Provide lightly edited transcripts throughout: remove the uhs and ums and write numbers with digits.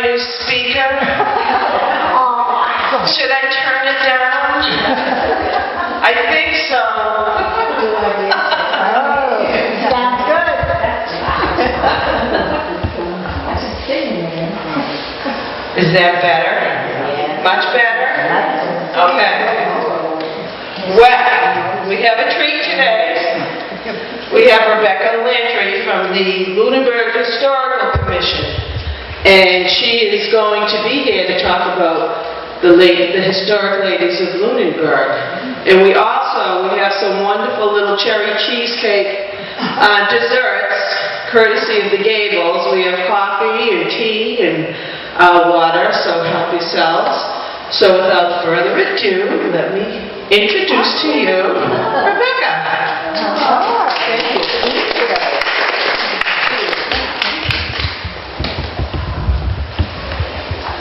new speaker? Should I turn it down? I think so. Sounds good. Is that better? Much better? Okay. Well, we have a treat today. We have Rebecca Lantry from the Lunenburg Historical Commission, and she is going to be here to talk about the historic ladies of Lunenburg. And we have some wonderful little cherry cheesecake desserts, courtesy of the Gables. We have coffee and tea and water, so help yourselves. So without further ado, let me introduce to you Rebecca. Thank you.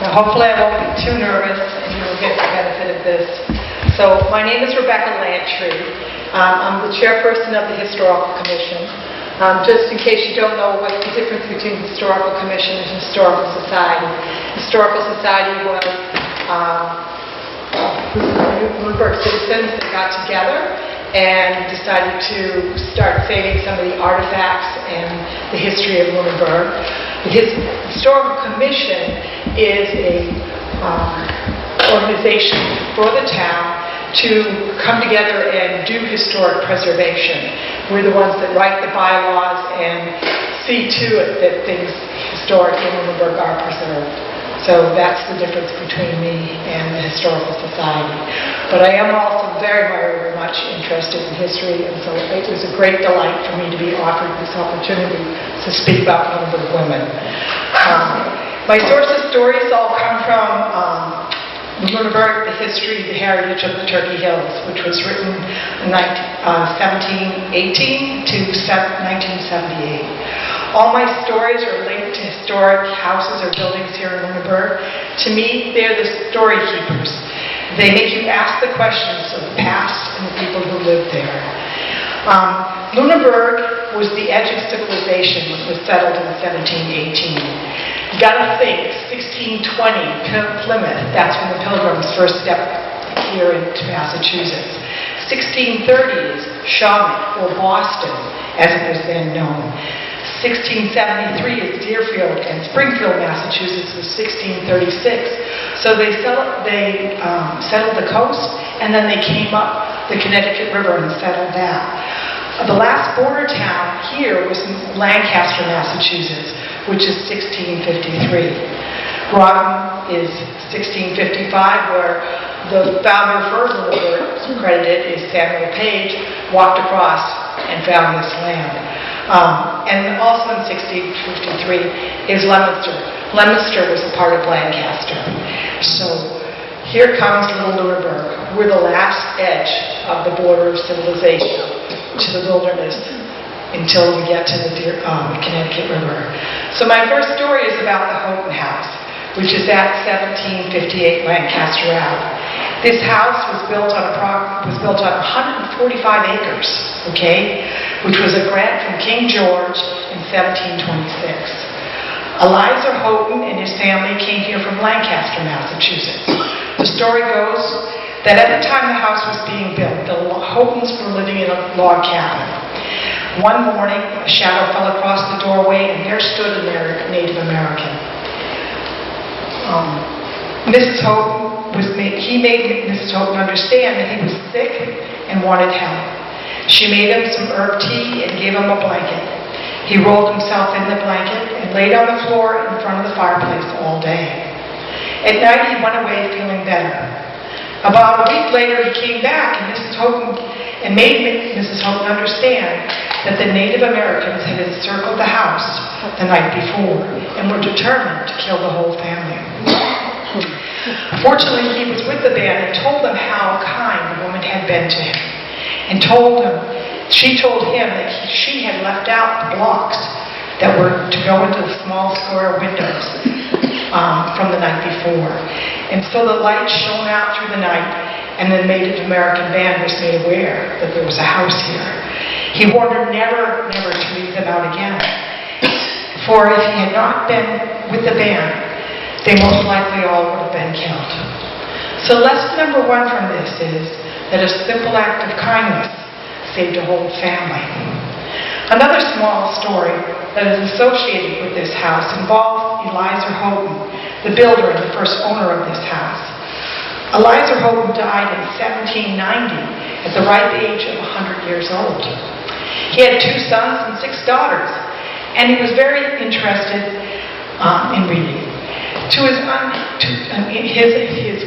Now, hopefully I won't be too nervous and you will get the benefit of this. So my name is Rebecca Lantry. I'm the chairperson of the Historical Commission. Just in case you don't know what's the difference between Historical Commission and Historical Society. Historical Society was Lunenburg citizens that got together and decided to start saving some of the artifacts and the history of Lunenburg. The Historical Commission is a organization for the town to come together and do historic preservation. We're the ones that write the bylaws and see to it that things historic in Lunenburg are preserved. So that's the difference between me and the Historical Society. But I am also very, very much interested in history, and so it was a great delight for me to be offered this opportunity to speak about Lunenburg women. My source of stories all come from Lunenburg, the history, the heritage of the Turkey Hills, which was written in 1718 to 1978. All my stories are linked to historic houses or buildings here in Lunenburg. To me, they're the story keepers. They make you ask the questions of the past and the people who lived there. Lunenburg was the edge of civilization when it was settled in 1718. You got to think, 1620, Plymouth, that's when the Pilgrims first stepped here into Massachusetts. 1630s, Shawmut, or Boston, as it was then known. 1673 is Deerfield, and Springfield, Massachusetts was 1636. So they settled the coast, and then they came up the Connecticut River and settled that. The last border town here was Lancaster, Massachusetts, which is 1653. Groton is 1655, where the founder for Lunenburg is credited is Samuel Page, walked across and found this land. And also in 1653 is Leominster. Leominster was a part of Lancaster. So here comes little Lunenburg. We're the last edge of the border of civilization to the wilderness until we get to the Connecticut River. So my first story is about the Houghton House, which is at 1758 Lancaster Ave. This house was built on 145 acres, okay, which was a grant from King George in 1726. Eliza Houghton and his family came here from Lancaster, Massachusetts. The story goes that at the time the house was being built, the Houghtons were living in a log cabin. One morning, a shadow fell across the doorway, and there stood a Native American. Mrs. Houghton made Mrs. Houghton understand that he was sick and wanted help. She made him some herb tea and gave him a blanket. He rolled himself in the blanket and laid on the floor in front of the fireplace all day. At night, he went away feeling better. About a week later, he came back and made Mrs. Houghton understand that the Native Americans had encircled the house the night before and were determined to kill the whole family. Fortunately, he was with the band and told them how kind the woman had been to him, and she told him that she had left out the blocks that were to go into the small square windows from the night before. And so the light shone out through the night, and the Native American band was made aware that there was a house here. He warned her never to leave them out again. For if he had not been with the band, they most likely all would have been killed. So lesson number 1 from this is that a simple act of kindness saved a whole family. Another small story that is associated with this house involves Eliza Houghton, the builder and the first owner of this house. Eliza Houghton died in 1790 at the ripe age of 100 years old. He had 2 sons and 6 daughters, and he was very interested in reading. His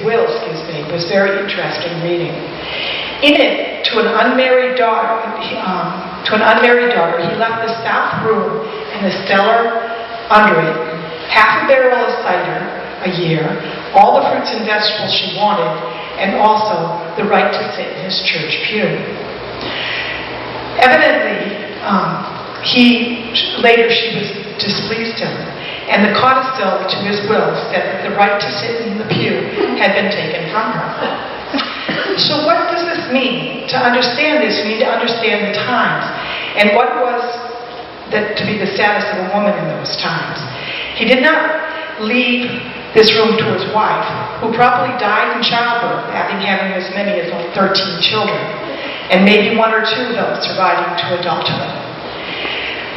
will, was very interesting reading. In it, to an unmarried daughter, he left the south room and the cellar under it, half a barrel of cider a year, all the fruits and vegetables she wanted, and also the right to sit in his church pew. Evidently, later she was displeased him, and the codicil to his will said that the right to sit in the pew had been taken from her. So what does this mean? To understand this, we need to understand the times and what was to be the status of a woman in those times. He did not leave this room to his wife, who probably died in childbirth, having as many as 13 children, and maybe 1 or 2 of them surviving to adulthood.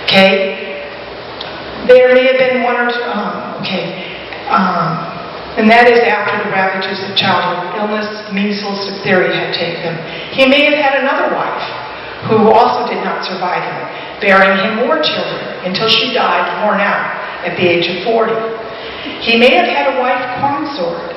Okay? There may have been 1 or 2, and that is after the ravages of childhood illness, measles, diphtheria had taken him. He may have had another wife who also did not survive him, bearing him more children until she died worn out at the age of 40. He may have had a wife consort,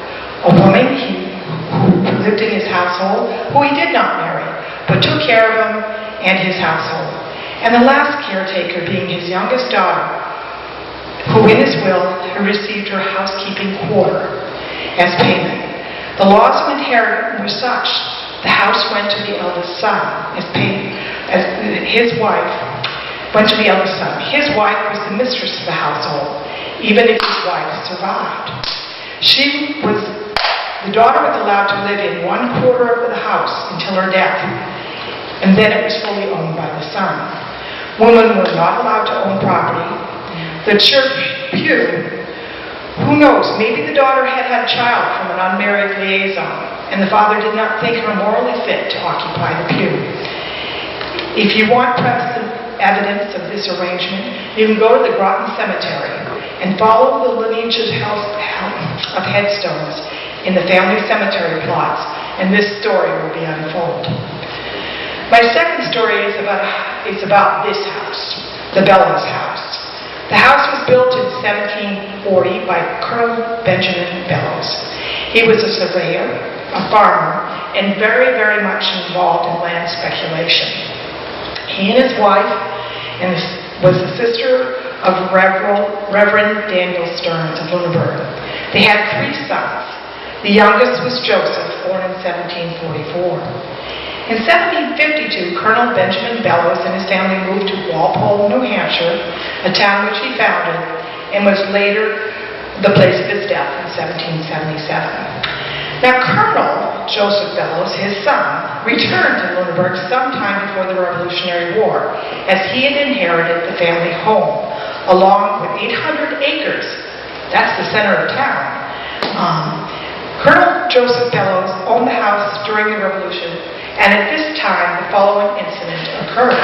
a woman who lived in his household, who he did not marry, but took care of him and his household. And the last caretaker being his youngest daughter, who in his will had received her housekeeping quarter as payment. The laws of inheritance were such, the house went to the eldest son as payment, as his wife went to the eldest son. His wife was the mistress of the household, even if his wife survived. The daughter was allowed to live in 1/4 of the house until her death, and then it was fully owned by the son. Women were not allowed to own property. The church pew, who knows, maybe the daughter had a child from an unmarried liaison, and the father did not think her morally fit to occupy the pew. If you want evidence of this arrangement, you can go to the Groton Cemetery and follow the lineage of headstones in the family cemetery plots, and this story will be unfolded. My second story is about this house, the Bellows house. The house was built in 1740 by Colonel Benjamin Bellows. He was a surveyor, a farmer, and very, very much involved in land speculation. He and his wife was the sister of Reverend Daniel Stearns of Lunenburg. They had 3 sons. The youngest was Joseph, born in 1744. In 1752, Colonel Benjamin Bellows and his family moved to Walpole, New Hampshire, a town which he founded, and was later the place of his death in 1777. Now, Colonel Joseph Bellows, his son, returned to Lunenburg sometime before the Revolutionary War, as he had inherited the family home, along with 800 acres. That's the center of town. Colonel Joseph Bellows owned the house during the Revolution, and at this time, the following incident occurred.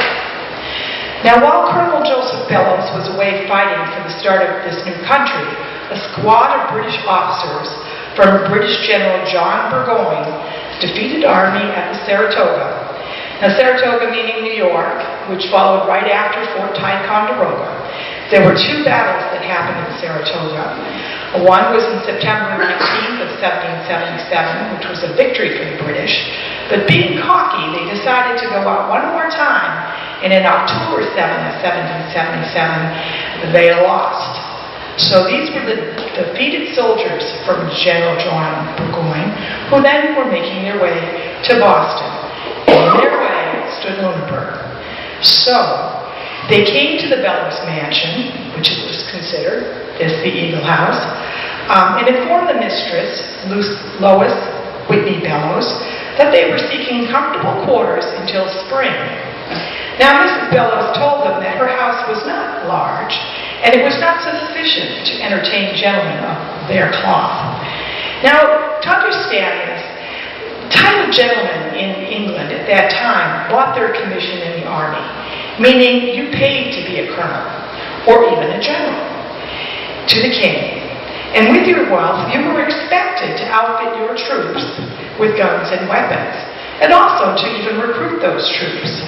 Now, while Colonel Joseph Bellows was away fighting for the start of this new country, a squad of British officers from British General John Burgoyne defeated army at the Saratoga. Now, Saratoga meaning New York, which followed right after Fort Ticonderoga. There were 2 battles that happened in Saratoga. One was in September 19th of 1777, which was a victory for the British. But being cocky, they decided to go out one more time, and in October 7th of 1777, they lost. So these were the defeated soldiers from General John Burgoyne, who then were making their way to Boston. In their way stood Lunenburg. So they came to the Bellows mansion, which it was considered as the Eagle House, and informed the mistress, Lois Whitney Bellows, that they were seeking comfortable quarters until spring. Now, Mrs. Bellows told them that her house was not large, and it was not sufficient to entertain gentlemen of their cloth. Now, to understand this, type of gentlemen in England at that time bought their commission in the army, meaning you paid to be a colonel or even a general to the king. And with your wealth, you were expected to outfit your troops with guns and weapons, and also to even recruit those troops.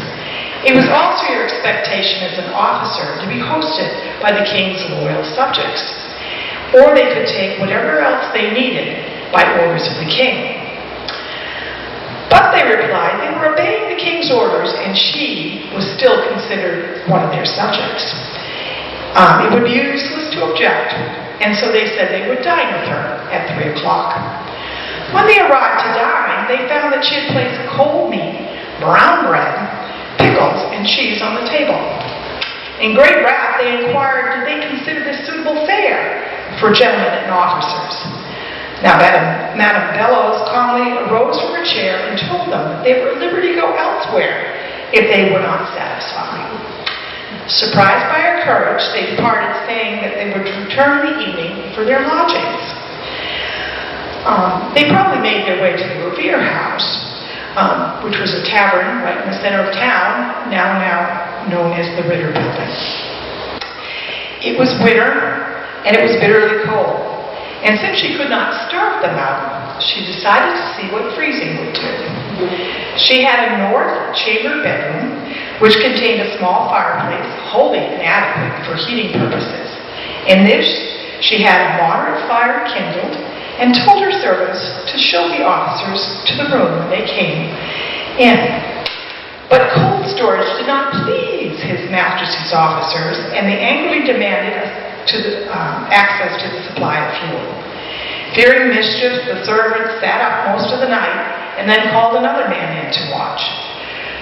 It was also your expectation as an officer to be hosted by the king's loyal subjects, or they could take whatever else they needed by orders of the king. But they replied they were obeying the king's orders, and she was still considered one of their subjects. It would be useless to object, and so they said they would dine with her at 3 o'clock. When they arrived to dine, they found that she had placed cold meat, brown bread, pickles, and cheese on the table. In great wrath, they inquired, did they consider this suitable fare for gentlemen and officers? Now, Madame Bellows calmly arose from her chair and told them that they were at liberty to go elsewhere if they were not satisfied. Surprised by her courage, they departed, saying that they would return in the evening for their lodgings. They probably made their way to the Revere House, which was a tavern right in the center of town, now known as the Ritter Building. It was winter, and it was bitterly cold. And since she could not starve them out, she decided to see what freezing would do. She had a north chamber bedroom, which contained a small fireplace, wholly inadequate for heating purposes. In this, she had a moderate fire kindled, and told her servants to show the officers to the room when they came in. But cold storage did not please His Majesty's officers, and they angrily demanded access to the supply of fuel. Fearing mischief, the servants sat up most of the night and then called another man in to watch.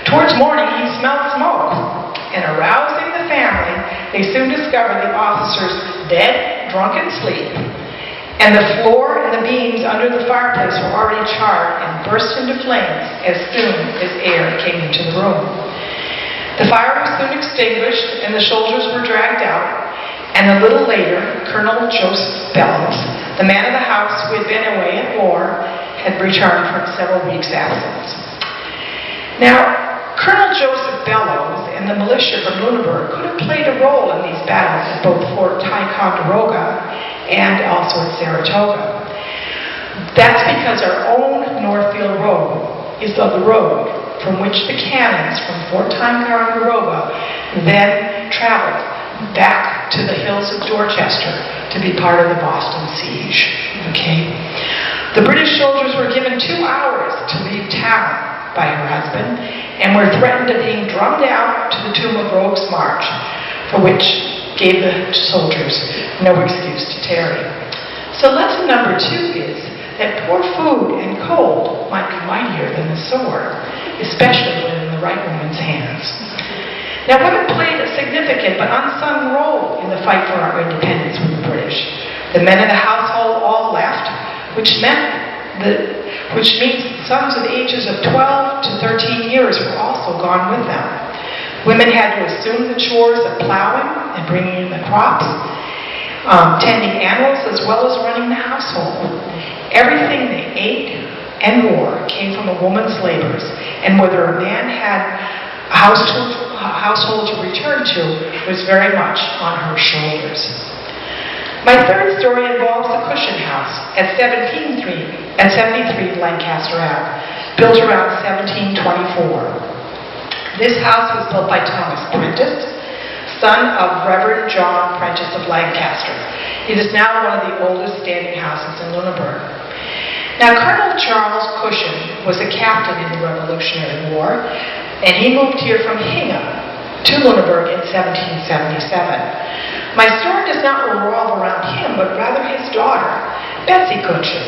Towards morning, he smelled smoke, and arousing the family, they soon discovered the officers dead, drunk, and asleep, and the floor and the beams under the fireplace were already charred and burst into flames as soon as air came into the room. The fire was soon extinguished, and the soldiers were dragged out. And a little later, Colonel Joseph Bellows, the man of the house who had been away at war, had returned from several weeks' absence. Now, Colonel Joseph Bellows and the militia from Lunenburg could have played a role in these battles at both Fort Ticonderoga and also at Saratoga. That's because our own Northfield Road is the road from which the cannons from Fort Ticonderoga then traveled back to the hills of Dorchester to be part of the Boston siege. Okay? The British soldiers were given 2 hours to leave town by her husband and were threatened of being drummed out to the tomb of Rogue's March, for which gave the soldiers no excuse to tarry. So lesson number 2 is that poor food and cold might be mightier than the sword, especially when in the right woman's hands. Now, women played a significant but unsung role in the fight for our independence from the British. The men of the household all left, which means sons of ages of 12 to 13 years were also gone with them. Women had to assume the chores of plowing and bringing in the crops, tending animals, as well as running the household. Everything they ate and wore came from a woman's labors, and whether a man had a household to return to was very much on her shoulders. My third story involves the Cushion House at 73 Lancaster Ave, built around 1724. This house was built by Thomas Prentice, son of Reverend John Prentice of Lancaster. It is now one of the oldest standing houses in Lunenburg. Now, Colonel Charles Cushion was a captain in the Revolutionary War, and he moved here from Hingham to Lunenburg in 1777. My story does not revolve around him, but rather his daughter, Betsy Cushion.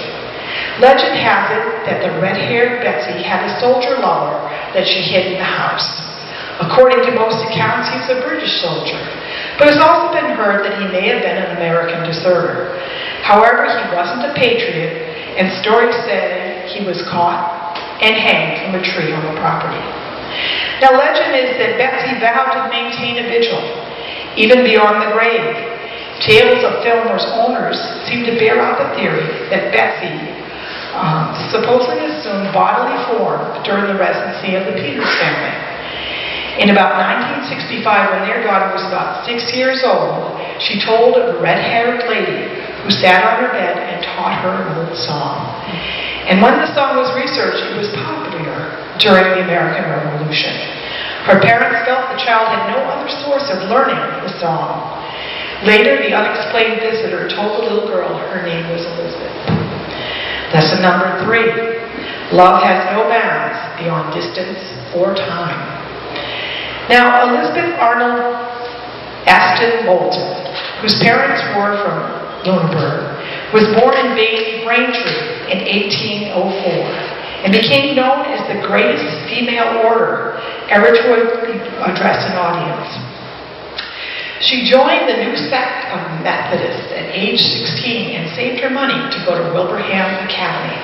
Legend has it that the red-haired Betsy had a soldier lover that she hid in the house. According to most accounts, he was a British soldier, but it's also been heard that he may have been an American deserter. However, he wasn't a patriot, and stories say he was caught and hanged from a tree on the property. Now, legend is that Betsy vowed to maintain a vigil, even beyond the grave, Tales of Fillmore's owners seem to bear out the theory that Betsy supposedly assumed bodily form during the residency of the Peters family. In about 1965, when their daughter was about 6 years old, she told of a red-haired lady who sat on her bed and taught her an old song. And when the song was researched, it was popular during the American Revolution. Her parents felt the child had no other source of learning the song. Later, the unexplained visitor told the little girl her name was Elizabeth. Lesson number 3. Love has no bounds beyond distance or time. Now, Elizabeth Arnold Aston Moulton, whose parents were from Lunenburg, was born in Braintree in 1804 and became known as the greatest female orator ever to address an audience. She joined the new sect of Methodists at age 16 and saved her money to go to Wilbraham Academy.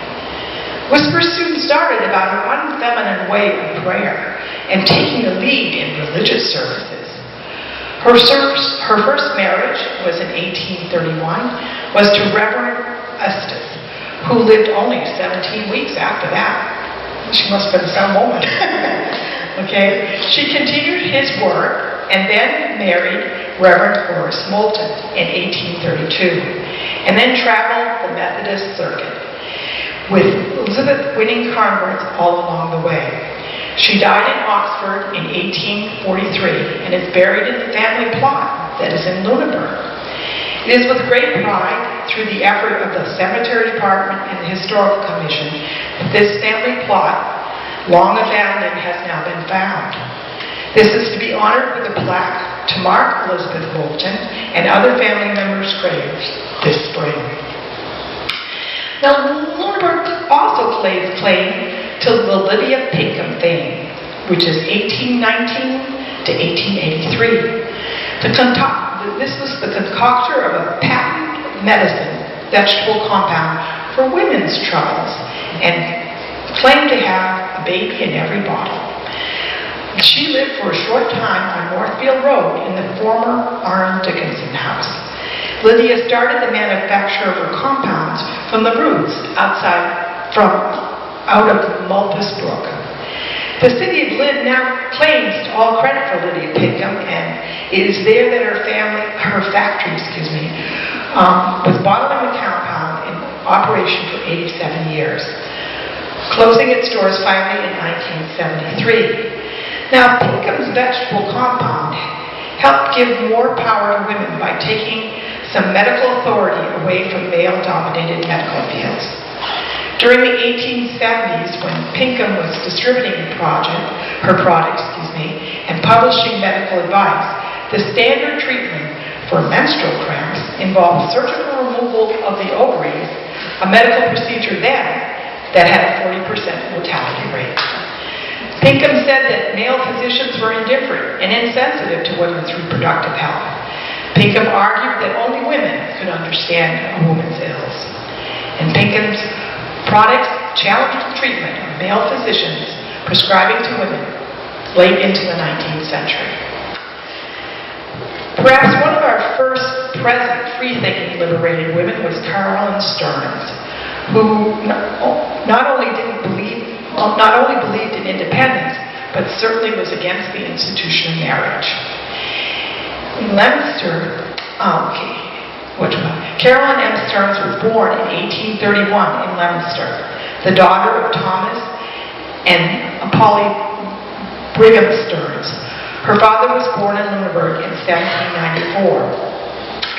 Whispers soon started about her unfeminine way of prayer and taking the lead in religious services. Her first marriage was in 1831, was to Reverend Estes, who lived only 17 weeks after that. She must have been some woman. Okay? She continued his work and then married Reverend Horace Moulton in 1832, and then traveled the Methodist circuit, with Elizabeth winning converts all along the way. She died in Oxford in 1843 and is buried in the family plot that is in Lunenburg. It is with great pride, through the effort of the Cemetery Department and the Historical Commission, that this family plot, long abandoned, has now been found. This is to be honored with a plaque to mark Elizabeth Moulton and other family members' graves this spring. Now, Lunenburg also lays claim to the Lydia Pinkham fame, which is 1819 to 1883. This was the concoctor of a patent medicine vegetable compound for women's troubles and claimed to have a baby in every bottle. She lived for a short time on Northfield Road in the former Arne Dickinson house. Lydia started the manufacture of her compounds from the roots out of Mulpus Brook. The city of Lynn now claims all credit for Lydia Pinkham, and it is there that her factory, was bottling the compound in operation for 87 years, closing its doors finally in 1973. Now, Pinkham's vegetable compound helped give more power to women by taking some medical authority away from male-dominated medical fields. During the 1870s, when Pinkham was distributing her product, and publishing medical advice, the standard treatment for menstrual cramps involved surgical removal of the ovaries, a medical procedure then that had a 40% mortality rate. Pinkham said that male physicians were indifferent and insensitive to women's reproductive health. Pinkham argued that only women could understand a woman's ills. And Pinkham's products challenged the treatment of male physicians prescribing to women late into the 19th century. Perhaps one of our first present free-thinking liberated women was Caroline Stearns, who not only believed in independence, but certainly was against the institution of marriage. In Leominster, Caroline M. Stearns was born in 1831 in Leominster, the daughter of Thomas and Polly Brigham Stearns. Her father was born in Lunenburg in 1794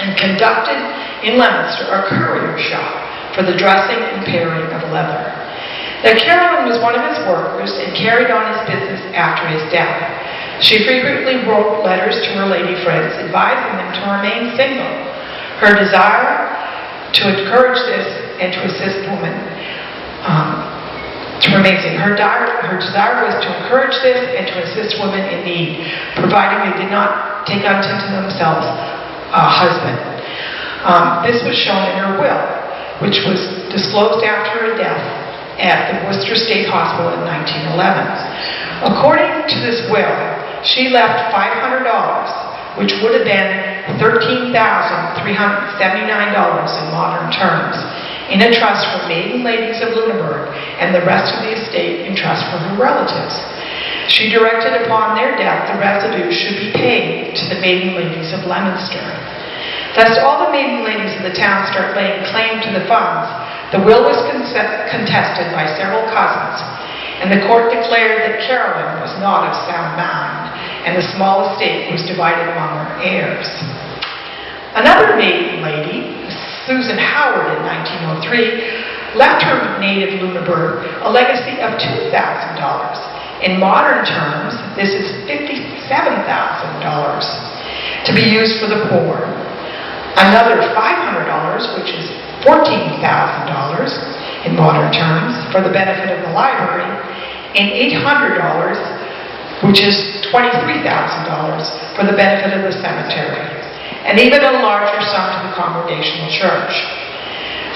and conducted in Leominster a courier shop for the dressing and paring of leather. Now, Caroline was one of his workers and carried on his business after his death. She frequently wrote letters to her lady friends advising them to remain single. Her desire to encourage this and to assist women to remain single. Her desire was to encourage this and to assist women in need, providing they did not take unto themselves a husband. This was shown in her will, which was disclosed after her death at the Worcester State Hospital in 1911. According to this will, she left $500, which would have been $13,379 in modern terms in a trust for maiden ladies of Lunenburg and the rest of the estate in trust for her relatives. She directed upon their death the residue should be paid to the maiden ladies of Leominster. Lest all the maiden ladies of the town start laying claim to the funds, the will was contested by several cousins, and the court declared that Carolyn was not of sound mind, and the small estate was divided among her heirs. Another maiden lady, Susan Howard, in 1903, left her native Lunenburg a legacy of $2,000. In modern terms, this is $57,000 to be used for the poor. Another $500, which is $14,000 in modern terms, for the benefit of the library, and $800, which is $23,000 for the benefit of the cemetery, and even a larger sum to the Congregational Church.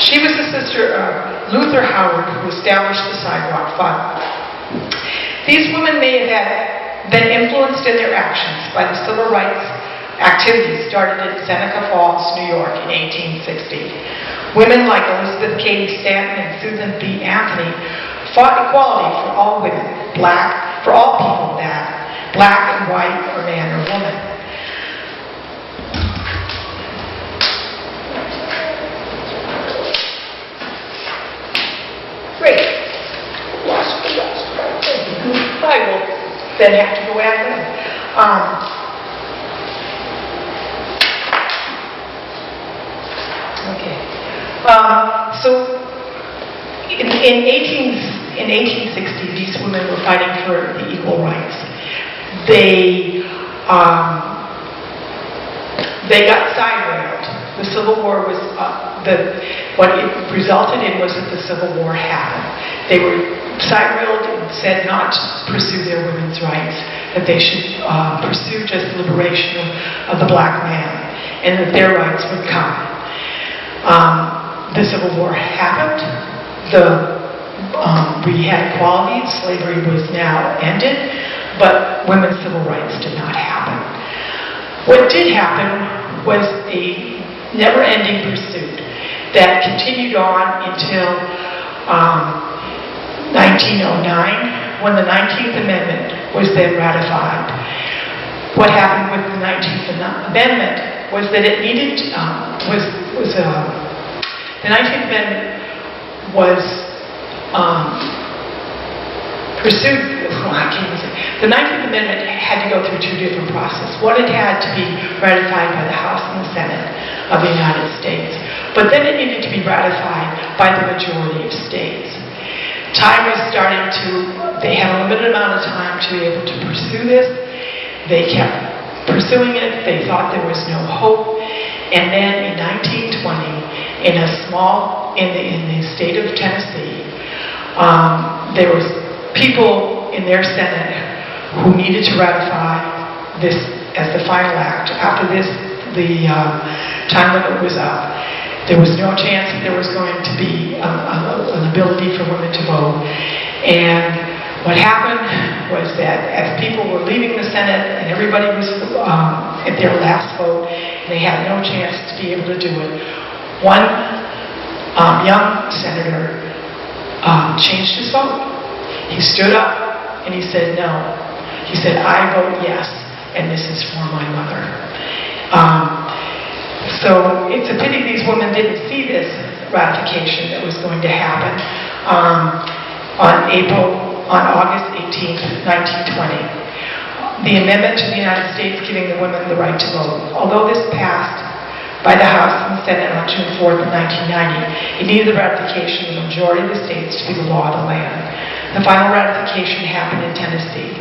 She was the sister of Luther Howard, who established the Sidewalk Fund. These women may have been influenced in their actions by the civil rights activities started in Seneca Falls, New York in 1860. Women like Elizabeth Cady Stanton and Susan B. Anthony fought equality for all women, for all people, black and white, or man or woman. Great. I will then have to go at them. Okay. So in 1860, these women were fighting for the equal rights. They got side-railed. The Civil War was what it resulted in was that the Civil War happened. They were side-railed and said not to pursue their women's rights, that they should pursue just the liberation of the black man, and that their rights would come. The Civil War happened. We had equality. Slavery was now ended, but women's civil rights did not happen. What did happen was a never-ending pursuit that continued on until 1909, when the 19th Amendment was then ratified. What happened with the 19th Amendment was that it needed, the 19th Amendment was pursued, the 19th Amendment had to go through two different processes. One, it had to be ratified by the House and the Senate of the United States, but then it needed to be ratified by the majority of states. Time was starting to, they had a limited amount of time to be able to pursue this. They kept pursuing it. They thought there was no hope. And then in 1920, in the state of Tennessee, there was people in their Senate who needed to ratify this as the final act. After this, the time limit was up. There was no chance that there was going to be an ability for women to vote. And what happened was that as people were leaving the Senate and everybody was at their last vote, and they had no chance to be able to do it, one young senator changed his vote. He stood up and he said no. He said, "I vote yes, and this is for my mother." So it's a pity these women didn't see this ratification that was going to happen on August 18th, 1920. The amendment to the United States giving the women the right to vote. Although this passed by the House and the Senate on June 4th, 1990, it needed the ratification of the majority of the states to be the law of the land. The final ratification happened in Tennessee.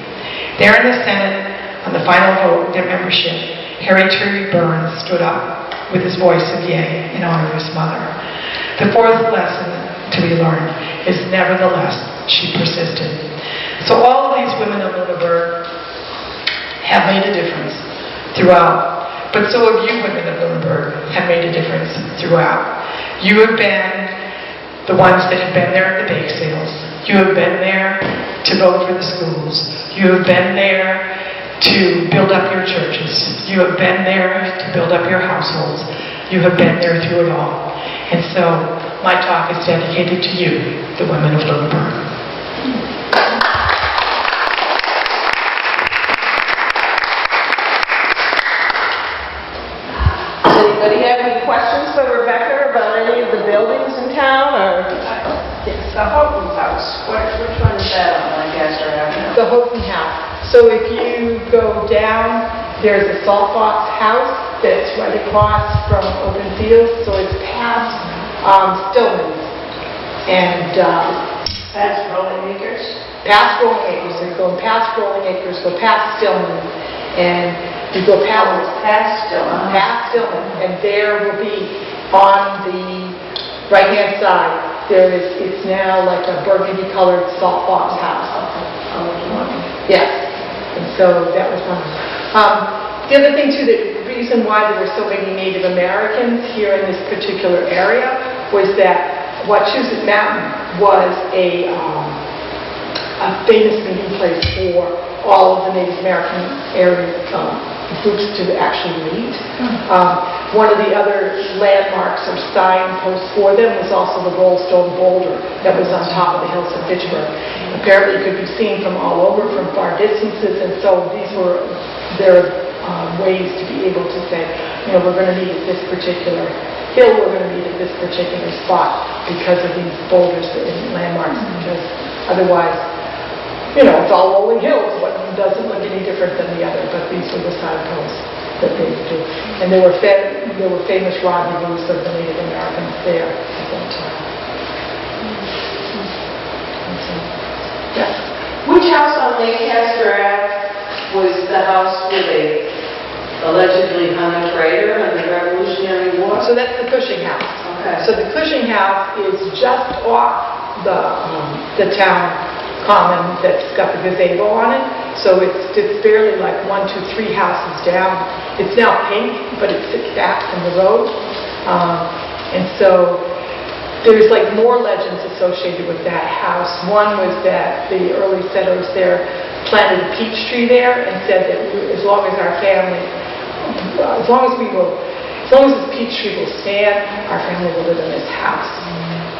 There in the Senate, on the final vote, their membership, Harry Trudy Burns stood up with his voice of yea in honor of his mother. The fourth lesson to be learned is nevertheless, she persisted. So all of these women of Lunenburg have made a difference throughout. But so have you women of Lunenburg have made a difference throughout. You have been the ones that have been there at the bake sales. You have been there to vote for the schools. You have been there to build up your churches. You have been there to build up your households. You have been there through it all. And so my talk is dedicated to you, the women of Lunenburg. Does anybody have any questions for Rebecca about any of the buildings in town, or? The Houghton House, which one is that on Lancaster Avenue? The Houghton House. So if you go down, there's a salt box house that's right across from open fields, so it's past Stillman's. And That's Rolling Acres? past Rolling Acres, so you go past Rolling Acres, go past Stillman's, and you go past Stillman's, and there will be on the right-hand side, it's now like a burgundy-colored salt box house. Yes, and so that was one. The other thing too, the reason why there were so many Native Americans here in this particular area was that Wachusett Mountain was a famous meeting place for all of the Native American area groups to actually meet. One of the other landmarks or signposts for them was also the Rollstone Boulder that was on top of the hills of Fitchburg. Apparently it could be seen from all over, from far distances, and so these were their ways to be able to say, you know, we're going to meet at this particular hill, we're going to meet at this particular spot because of these boulders and landmarks, because otherwise, you know, it's all rolling hills, one doesn't look any different than the other, but these were the signposts that they would do. And there were famous rendezvous of the Native Americans there at that time. Yes. Which house on Lancaster Ave was the house where they allegedly hung a traitor in the Revolutionary War? So that's the Cushing House. Okay. So the Cushing House is just off the town common that's got the gazebo on it. So it's barely like 1, 2, 3 houses down. It's now pink, but it sits back from the road. And so there's like more legends associated with that house. One was that the early settlers there planted a peach tree there and said that as long as our family, as long as this peach tree will stand, our family will live in this house.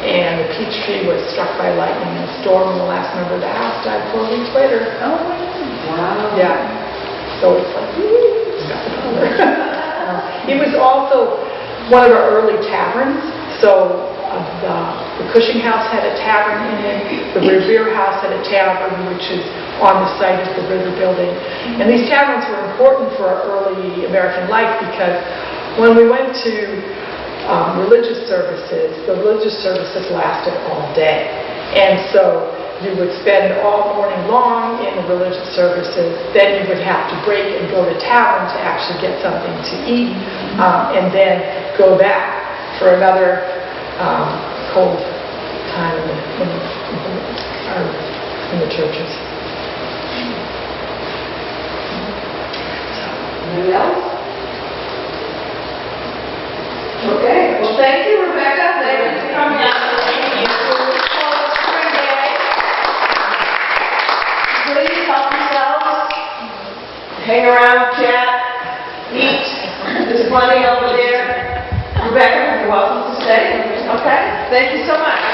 And the peach tree was struck by lightning in a storm, and the last member of the house died 4 weeks later. Oh, wow. Yeah. So it's like, it's got the color. It was also one of our early taverns. So the Cushing House had a tavern in it. The Revere House had a tavern, which is on the site of the River Building. And these taverns were important for our early American life because when we went to religious services, the religious services lasted all day. And so you would spend all morning long in the religious services, then you would have to break and go to tavern to actually get something to eat, and then go back for another cold time in the churches. Anybody else? Okay, well, thank you, Rebecca. Thank you for coming out. Thank you. Spring Day. Please help yourselves. Hang around, chat, eat. There's plenty over there. Rebecca, you're welcome to stay. Okay? Thank you so much.